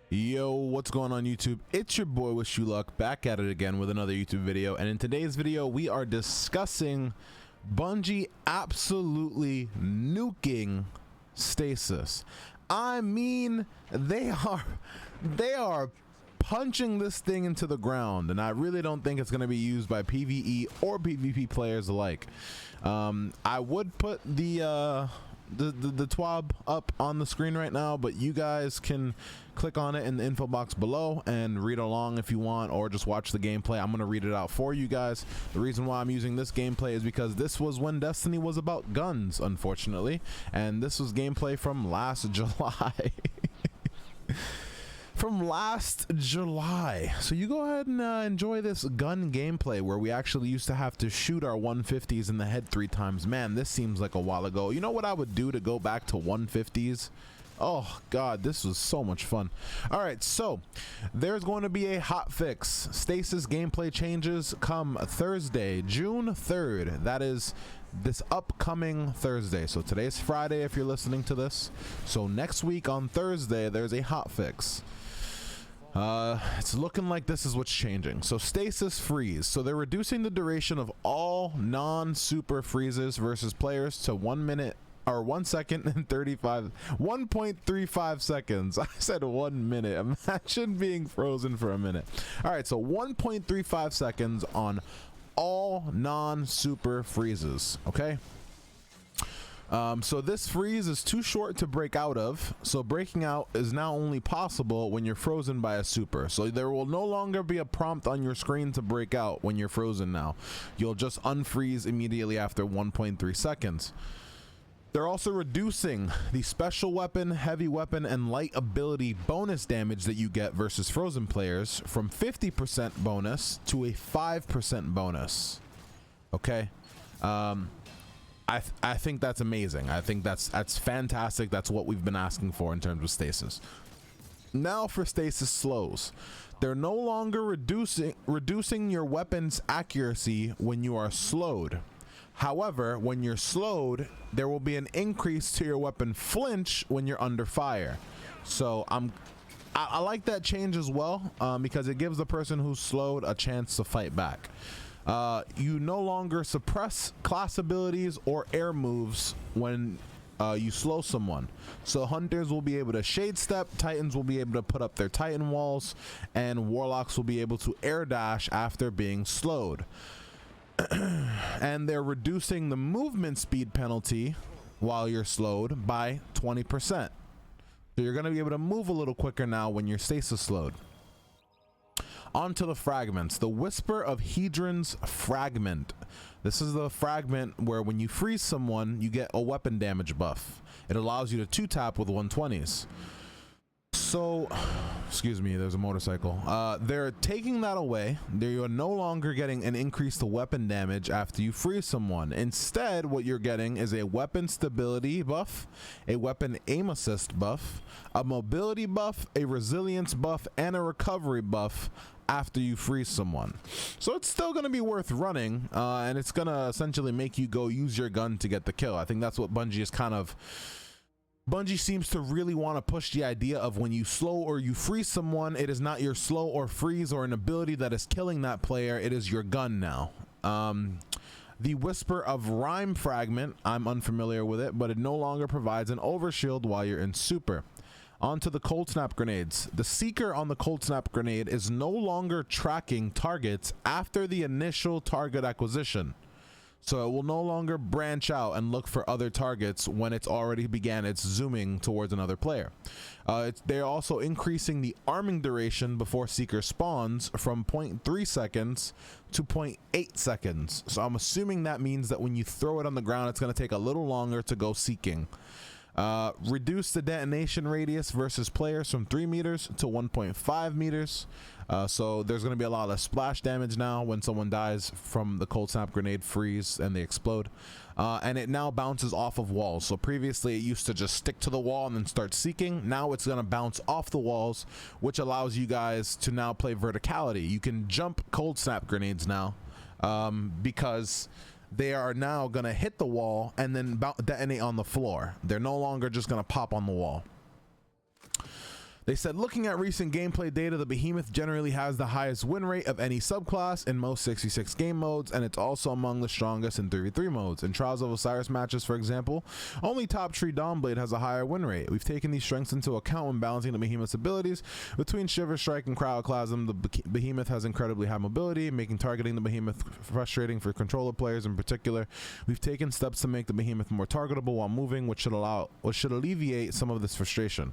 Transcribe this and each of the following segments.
Yo, what's going on YouTube? It's your boy Wishyouluckk back at it again with another YouTube video, and in today's video we are discussing Bungie absolutely nuking Stasis. I mean, they are punching this thing into the ground, and I really don't think it's going to be used by PvE or PvP players alike. I would put the TWAB up on the screen right now, but you guys can click on it in the info box below and read along if you want, or just watch the gameplay. I'm going to read it out for you guys. The reason why I'm using this gameplay is because this was when Destiny was about guns, unfortunately, and this was gameplay from last July. From last July. So you go ahead and enjoy this gun gameplay where we actually used to have to shoot our 150s in the head 3 times. Man, this seems like a while ago. You know what I would do to go back to 150s? Oh god, this was so much fun. All right, so there's going to be a hotfix. Stasis gameplay changes come Thursday, June 3rd. That is this upcoming Thursday. So today's Friday if you're listening to this. So next week on Thursday there's a hotfix. It's looking like this is what's changing. So Stasis freeze. So they're reducing the duration of all non-super freezes versus players to 1 minute or 1 second and 1.35 seconds. I said 1 minute. Imagine being frozen for a minute. All right, so 1.35 seconds on all non-super freezes. Okay. So this freeze is too short to break out of, so breaking out is now only possible when you're frozen by a super. So there will no longer be a prompt on your screen to break out when you're frozen now. You'll just unfreeze immediately after 1.3 seconds. They're also reducing the special weapon, heavy weapon, and light ability bonus damage that you get versus frozen players from 50% bonus to a 5% bonus. Okay. I think that's amazing. I think that's fantastic. That's what we've been asking for in terms of Stasis. Now for Stasis slows. They're no longer reducing your weapon's accuracy when you are slowed. However, when you're slowed, there will be an increase to your weapon flinch when you're under fire. So I like that change as well, because it gives the person who's slowed a chance to fight back. You no longer suppress class abilities or air moves when you slow someone. So hunters will be able to shade step, titans will be able to put up their titan walls, and warlocks will be able to air dash after being slowed. And they're reducing the movement speed penalty while you're slowed by 20%. So you're going to be able to move a little quicker now when you're stasis slowed. On to the fragments. The Whisper of Hedren's Fragment. This is the fragment where when you freeze someone, you get a weapon damage buff. It allows you to 2-tap with 120s. So, excuse me, there's a motorcycle. They're taking that away. You are no longer getting an increase to weapon damage after you freeze someone. Instead, what you're getting is a weapon stability buff, a weapon aim assist buff, a mobility buff, a resilience buff, and a recovery buff after you freeze someone. So it's still going to be worth running, and it's going to essentially make you go use your gun to get the kill. I think that's what Bungie is kind of... Bungie seems to really want to push the idea of when you slow or you freeze someone, it is not your slow or freeze or an ability that is killing that player, it is your gun now. The Whisper of Rhyme Fragment, I'm unfamiliar with it, but it no longer provides an overshield while you're in super. On to the Cold Snap Grenades. The Seeker on the Cold Snap Grenade is no longer tracking targets after the initial target acquisition. So it will no longer branch out and look for other targets when it's already began its zooming towards another player. They're also increasing the arming duration before Seeker spawns from 0.3 seconds to 0.8 seconds. So I'm assuming that means that when you throw it on the ground, it's going to take a little longer to go seeking. Reduce the detonation radius versus players from 3 meters to 1.5 meters. So there's going to be a lot of splash damage now when someone dies from the cold snap grenade freeze and they explode. And it now bounces off of walls. So previously it used to just stick to the wall and then start seeking. Now it's going to bounce off the walls, which allows you guys to now play verticality. You can jump cold snap grenades now, because they are now going to hit the wall and then detonate on the floor. They're no longer just going to pop on the wall. They said, looking at recent gameplay data, the Behemoth generally has the highest win rate of any subclass in most 66 game modes, and it's also among the strongest in 3v3 modes. In Trials of Osiris matches, for example, only Top Tree Dawnblade has a higher win rate. We've taken these strengths into account when balancing the Behemoth's abilities. Between Shiver Strike and Cryoclasm, the Behemoth has incredibly high mobility, making targeting the Behemoth frustrating for controller players in particular. We've taken steps to make the Behemoth more targetable while moving, which should alleviate some of this frustration.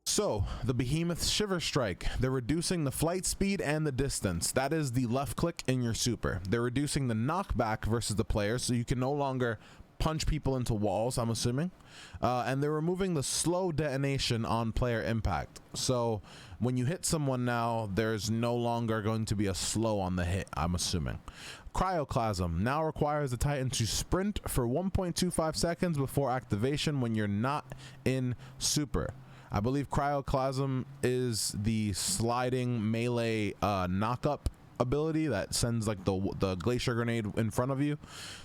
So, the Behemoth's Shiver Strike, they're reducing the flight speed and the distance. That is the left click in your super. They're reducing the knockback versus the player, so you can no longer punch people into walls, I'm assuming. And they're removing the slow detonation on player impact. So, when you hit someone now, there's no longer going to be a slow on the hit, I'm assuming. Cryoclasm now requires the Titan to sprint for 1.25 seconds before activation when you're not in super. I believe Cryoclasm is the sliding melee knock-up ability that sends like the glacier grenade in front of you.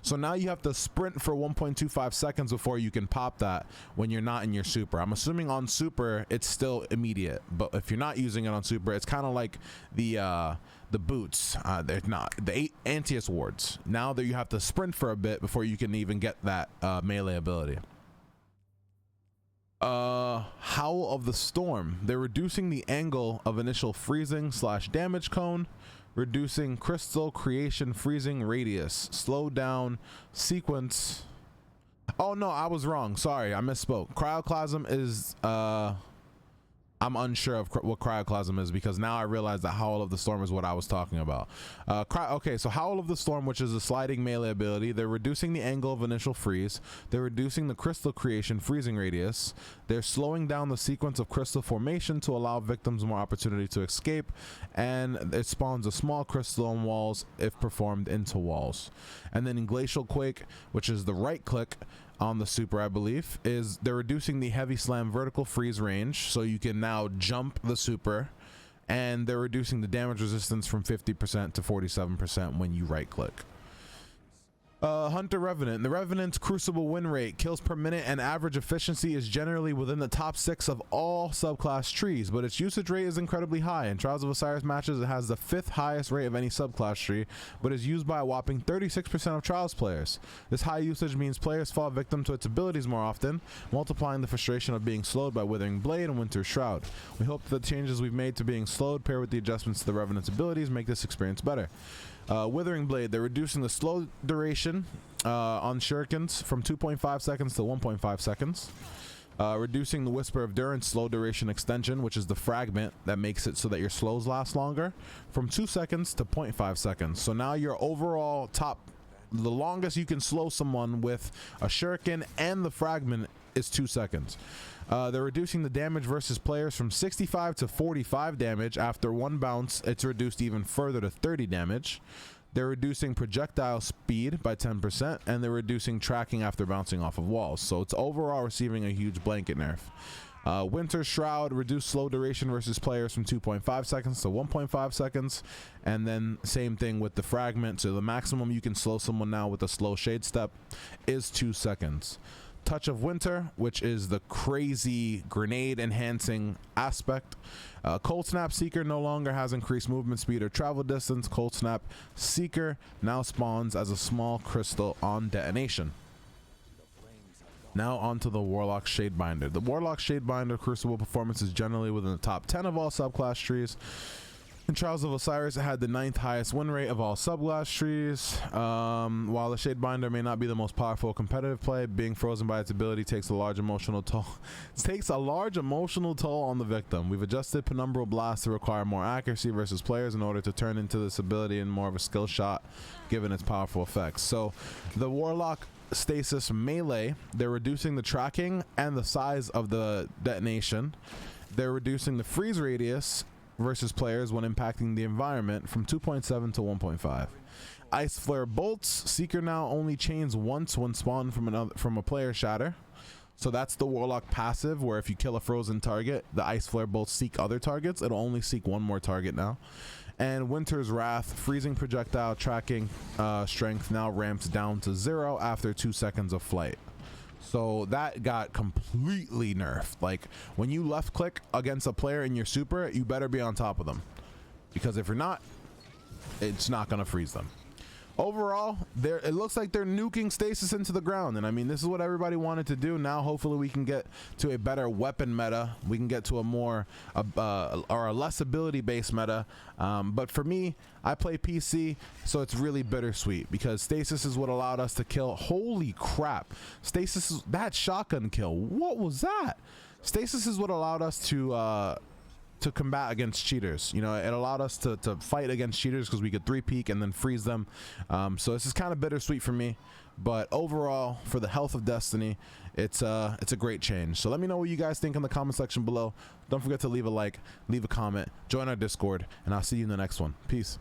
So now you have to sprint for 1.25 seconds before you can pop that when you're not in your super. I'm assuming on super it's still immediate, but if you're not using it on super, it's kind of like the boots. They're not the Antius wards. Now that you have to sprint for a bit before you can even get that melee ability. Howl of the Storm. They're reducing the angle of initial freezing / damage cone, reducing crystal creation freezing radius, slow down sequence. Oh no, I was wrong. Sorry, I misspoke. Cryoclasm is I'm unsure of what Cryoclasm is, because now I realize that Howl of the Storm is what I was talking about. Okay, so Howl of the Storm, which is a sliding melee ability, they're reducing the angle of initial freeze, they're reducing the crystal creation freezing radius, they're slowing down the sequence of crystal formation to allow victims more opportunity to escape, and it spawns a small crystal on walls if performed into walls. And then in Glacial Quake, which is the right click on the super, I believe, is they're reducing the heavy slam vertical freeze range, so you can now jump the super, and they're reducing the damage resistance from 50% to 47% when you right click. Hunter Revenant. The Revenant's crucible win rate, kills per minute, and average efficiency is generally within the top 6 of all subclass trees, but its usage rate is incredibly high. In Trials of Osiris matches, it has the 5th highest rate of any subclass tree, but is used by a whopping 36% of Trials players. This high usage means players fall victim to its abilities more often, multiplying the frustration of being slowed by Withering Blade and Winter's Shroud. We hope that the changes we've made to being slowed, paired with the adjustments to the Revenant's abilities, make this experience better. Withering Blade, they're reducing the slow duration on shurikens from 2.5 seconds to 1.5 seconds. Reducing the Whisper of Durance slow duration extension, which is the fragment that makes it so that your slows last longer, from 2 seconds to 0.5 seconds. So now your overall the longest you can slow someone with a shuriken and the fragment is 2 seconds. They're reducing the damage versus players from 65 to 45 damage. After one bounce, it's reduced even further to 30 damage. They're reducing projectile speed by 10%, and they're reducing tracking after bouncing off of walls. So it's overall receiving a huge blanket nerf. Winter's Shroud, reduced slow duration versus players from 2.5 seconds to 1.5 seconds. And then same thing with the fragment. So the maximum you can slow someone now with a slow shade step is 2 seconds. Touch of Winter, which is the crazy grenade enhancing aspect. Cold Snap Seeker no longer has increased movement speed or travel distance. Cold Snap Seeker now spawns as a small crystal on detonation. Now onto the Warlock Shadebinder. The Warlock Shadebinder crucible performance is generally within the top 10 of all subclass trees. In Trials of Osiris, it had the 9th highest win rate of all subclass trees. While the Shadebinder may not be the most powerful competitive play, being frozen by its ability takes a large emotional toll. It takes a large emotional toll on the victim. We've adjusted Penumbral Blast to require more accuracy versus players in order to turn into this ability in more of a skill shot, given its powerful effects. So, the Warlock Stasis melee, they're reducing the tracking and the size of the detonation. They're reducing the freeze radius versus players when impacting the environment from 2.7 to 1.5. Ice Flare Bolts, Seeker now only chains once when spawned from a player shatter. So that's the Warlock passive, where if you kill a frozen target, the Ice Flare Bolts seek other targets. It'll only seek one more target now. And Winter's Wrath, freezing projectile tracking strength now ramps down to 0 after 2 seconds of flight. So that got completely nerfed. Like when you left click against a player in your super, you better be on top of them, because if you're not, it's not gonna freeze them. Overall, it looks like they're nuking Stasis into the ground, and I mean, this is what everybody wanted to do. Now hopefully we can get to a better weapon meta, we can get to a more or a less ability based meta, but for me, I play PC, so it's really bittersweet, because Stasis is what allowed us to kill. Holy crap, Stasis, that shotgun kill, what was that? Stasis is what allowed us to combat against cheaters. You know, it allowed us to fight against cheaters because we could 3-peek and then freeze them. So this is kind of bittersweet for me, but overall, for the health of Destiny, it's a great change. So let me know what you guys think in the comment section below. Don't forget to leave a like, leave a comment, join our Discord, and I'll see you in the next one. Peace.